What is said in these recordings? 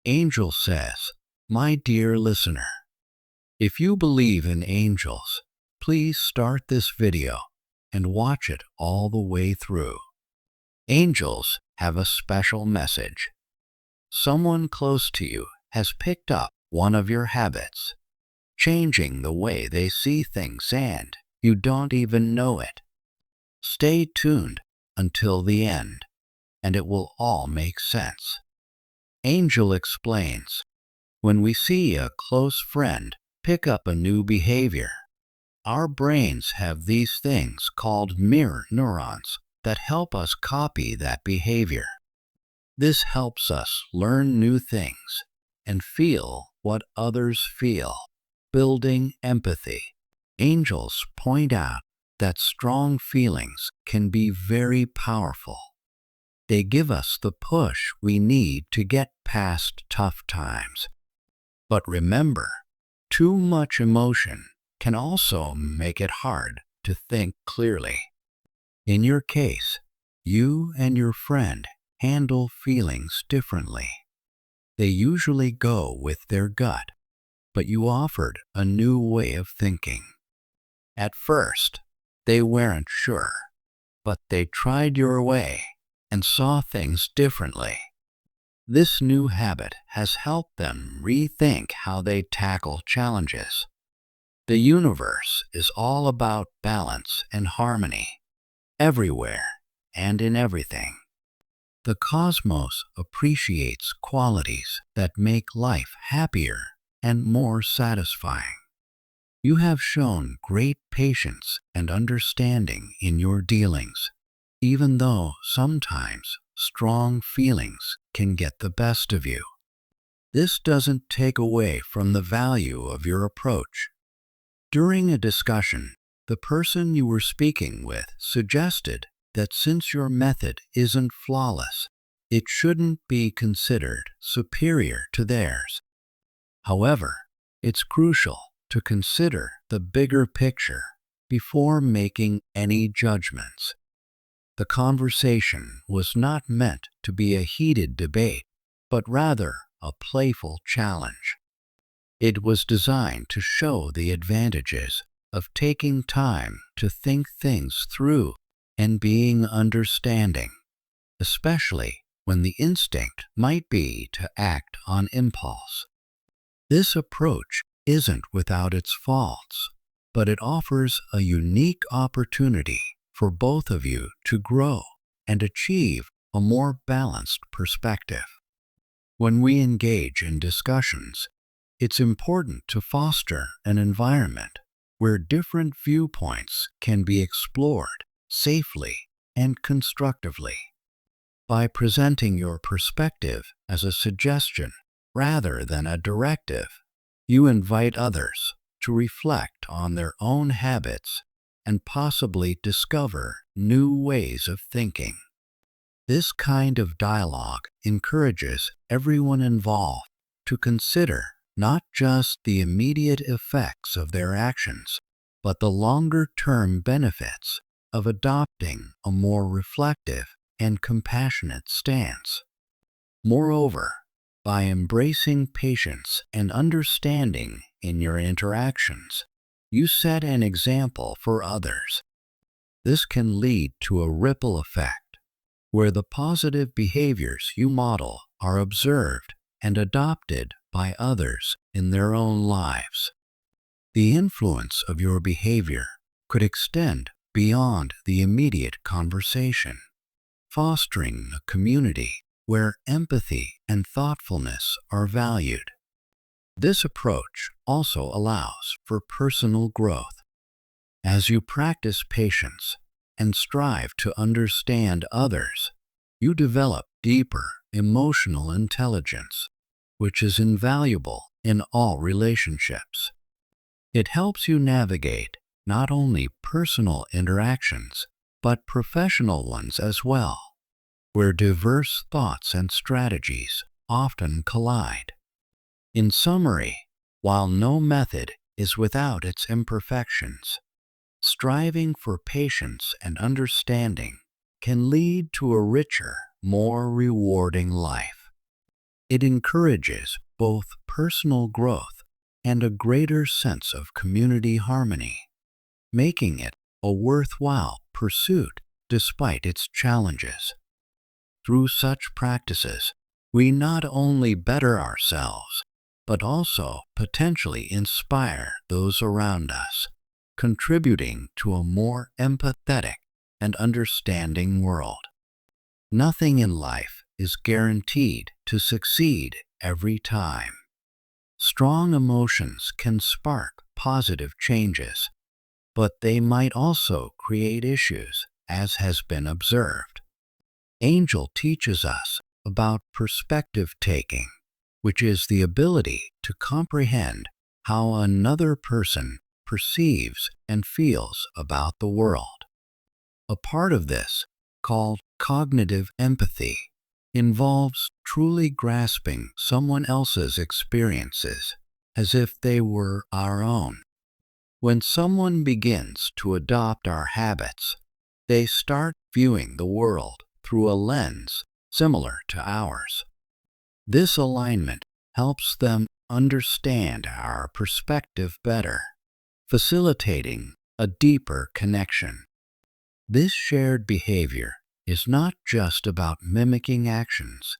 Angel says, "My dear listener, if you believe in angels, please start this video and watch it all the way through. Angels have a special message. Someone close to you has picked up one of your habits, changing the way they see things, and you don't even know it. Stay tuned until the end, and it will all make sense." Angel explains, when we see a close friend pick up a new behavior, our brains have these things called mirror neurons that help us copy that behavior. This helps us learn new things and feel what others feel, building empathy. Angels point out that strong feelings can be very powerful. They give us the push we need to get past tough times. But remember, too much emotion can also make it hard to think clearly. In your case, you and your friend handle feelings differently. They usually go with their gut, but you offered a new way of thinking. At first, they weren't sure, but they tried your way and saw things differently. This new habit has helped them rethink how they tackle challenges. The universe is all about balance and harmony, everywhere and in everything. The cosmos appreciates qualities that make life happier and more satisfying. You have shown great patience and understanding in your dealings, even though sometimes strong feelings can get the best of you. This doesn't take away from the value of your approach. During a discussion, the person you were speaking with suggested that since your method isn't flawless, it shouldn't be considered superior to theirs. However, it's crucial to consider the bigger picture before making any judgments. The conversation was not meant to be a heated debate, but rather a playful challenge. It was designed to show the advantages of taking time to think things through and being understanding, especially when the instinct might be to act on impulse. This approach isn't without its faults, but it offers a unique opportunity for both of you to grow and achieve a more balanced perspective. When we engage in discussions, it's important to foster an environment where different viewpoints can be explored safely and constructively. By presenting your perspective as a suggestion rather than a directive, you invite others to reflect on their own habits and possibly discover new ways of thinking. This kind of dialogue encourages everyone involved to consider not just the immediate effects of their actions, but the longer-term benefits of adopting a more reflective and compassionate stance. Moreover, by embracing patience and understanding in your interactions, you set an example for others. This can lead to a ripple effect, where the positive behaviors you model are observed and adopted by others in their own lives. The influence of your behavior could extend beyond the immediate conversation, fostering a community where empathy and thoughtfulness are valued. This approach also allows for personal growth. As you practice patience and strive to understand others, you develop deeper emotional intelligence, which is invaluable in all relationships. It helps you navigate not only personal interactions, but professional ones as well, where diverse thoughts and strategies often collide. In summary, while no method is without its imperfections, striving for patience and understanding can lead to a richer, more rewarding life. It encourages both personal growth and a greater sense of community harmony, making it a worthwhile pursuit despite its challenges. Through such practices, we not only better ourselves, but also potentially inspire those around us, contributing to a more empathetic and understanding world. Nothing in life is guaranteed to succeed every time. Strong emotions can spark positive changes, but they might also create issues, as has been observed. Angel teaches us about perspective taking, which is the ability to comprehend how another person perceives and feels about the world. A part of this, called cognitive empathy, involves truly grasping someone else's experiences as if they were our own. When someone begins to adopt our habits, they start viewing the world through a lens similar to ours. This alignment helps them understand our perspective better, facilitating a deeper connection. This shared behavior is not just about mimicking actions.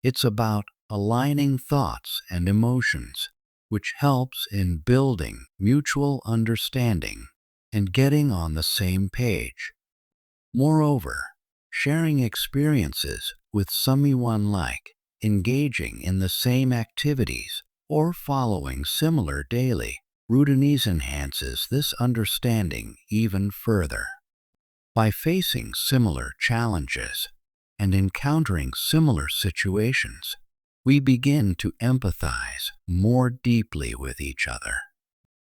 It's about aligning thoughts and emotions, which helps in building mutual understanding and getting on the same page. Moreover, sharing experiences with someone like engaging in the same activities or following similar daily routines enhances this understanding even further. By facing similar challenges and encountering similar situations, we begin to empathize more deeply with each other.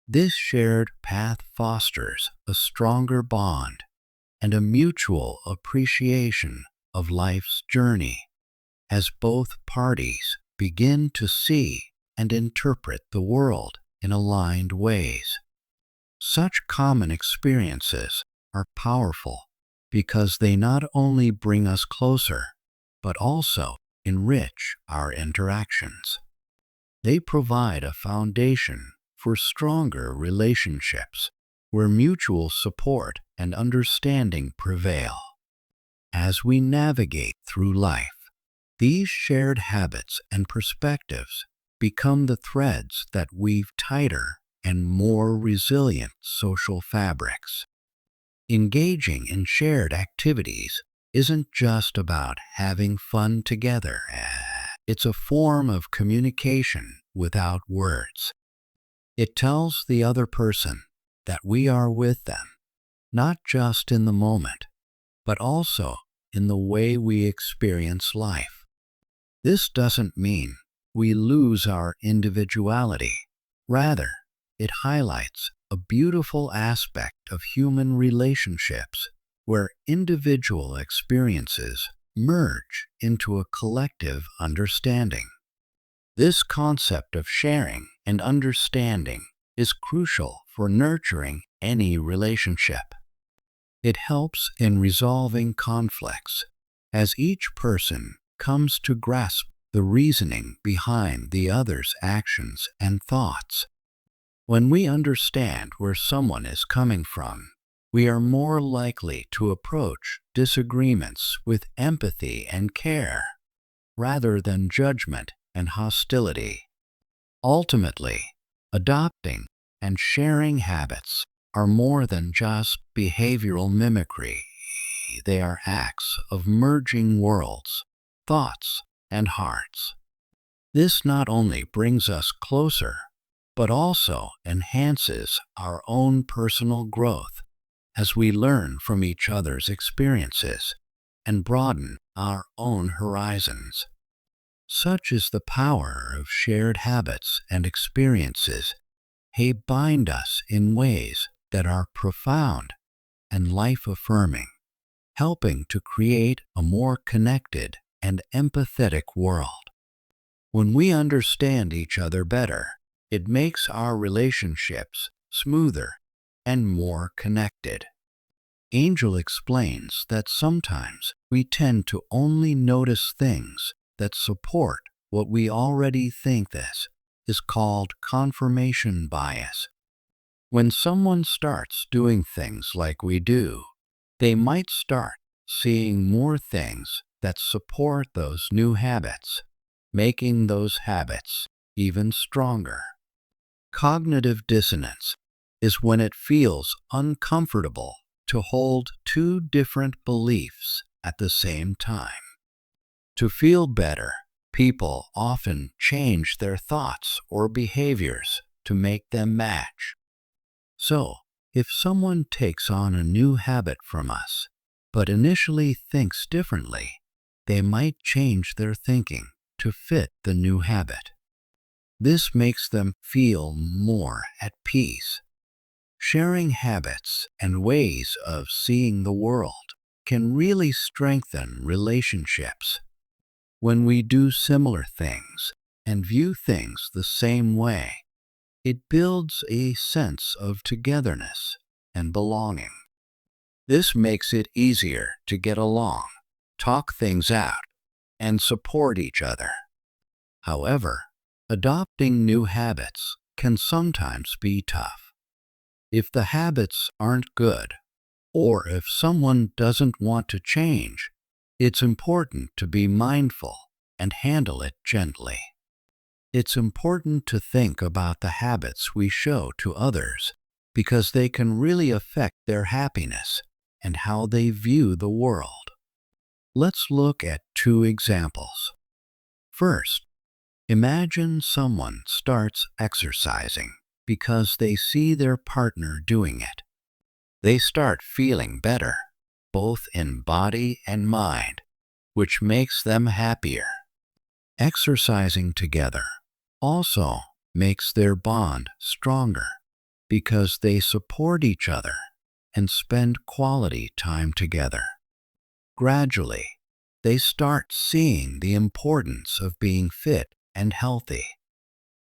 This shared path fosters a stronger bond and a mutual appreciation of life's journey as both parties begin to see and interpret the world in aligned ways. Such common experiences are powerful because they not only bring us closer, but also enrich our interactions. They provide a foundation for stronger relationships where mutual support and understanding prevail. As we navigate through life, these shared habits and perspectives become the threads that weave tighter and more resilient social fabrics. Engaging in shared activities isn't just about having fun together. It's a form of communication without words. It tells the other person that we are with them, not just in the moment, but also in the way we experience life. This doesn't mean we lose our individuality. Rather, it highlights a beautiful aspect of human relationships where individual experiences merge into a collective understanding. This concept of sharing and understanding is crucial for nurturing any relationship. It helps in resolving conflicts as each person comes to grasp the reasoning behind the other's actions and thoughts. When we understand where someone is coming from, we are more likely to approach disagreements with empathy and care, rather than judgment and hostility. Ultimately, adopting and sharing habits are more than just behavioral mimicry. They are acts of merging worlds, thoughts, and hearts. This not only brings us closer, but also enhances our own personal growth as we learn from each other's experiences and broaden our own horizons. Such is the power of shared habits and experiences. They bind us in ways that are profound and life-affirming, helping to create a more connected and empathetic world. When we understand each other better, it makes our relationships smoother and more connected. Angel explains that sometimes we tend to only notice things that support what we already think this is called confirmation bias. When someone starts doing things like we do, they might start seeing more things that support those new habits, making those habits even stronger. Cognitive dissonance is when it feels uncomfortable to hold two different beliefs at the same time. To feel better, people often change their thoughts or behaviors to make them match. So, if someone takes on a new habit from us, but initially thinks differently, they might change their thinking to fit the new habit. This makes them feel more at peace. Sharing habits and ways of seeing the world can really strengthen relationships. When we do similar things and view things the same way, it builds a sense of togetherness and belonging. This makes it easier to get along, talk things out, and support each other. However, adopting new habits can sometimes be tough. If the habits aren't good, or if someone doesn't want to change, it's important to be mindful and handle it gently. It's important to think about the habits we show to others because they can really affect their happiness and how they view the world. Let's look at two examples. First, imagine someone starts exercising because they see their partner doing it. They start feeling better, both in body and mind, which makes them happier. Exercising together also makes their bond stronger because they support each other and spend quality time together. Gradually, they start seeing the importance of being fit and healthy.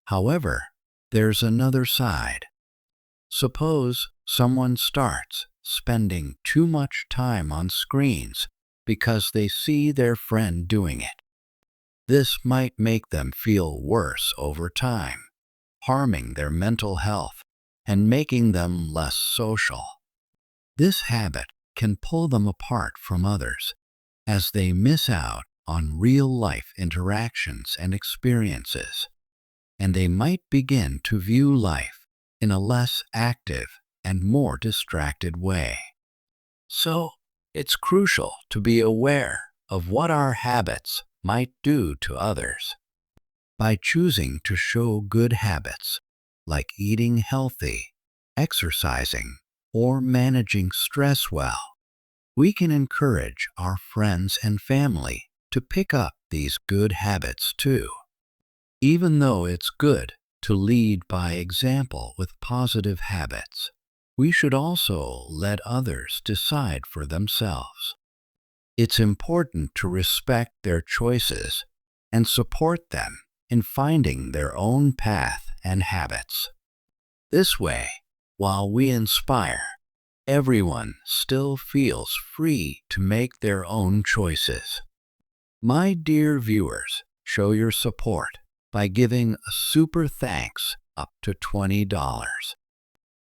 However, there's another side. Suppose someone starts spending too much time on screens because they see their friend doing it. This might make them feel worse over time, harming their mental health and making them less social. This habit can pull them apart from others as they miss out on real-life interactions and experiences, and they might begin to view life in a less active and more distracted way. So, it's crucial to be aware of what our habits might do to others. By choosing to show good habits, like eating healthy, exercising, or managing stress well, we can encourage our friends and family to pick up these good habits too. Even though it's good to lead by example with positive habits, we should also let others decide for themselves. It's important to respect their choices and support them in finding their own path and habits. This way, while we inspire, everyone still feels free to make their own choices. My dear viewers, show your support by giving a super thanks up to $20.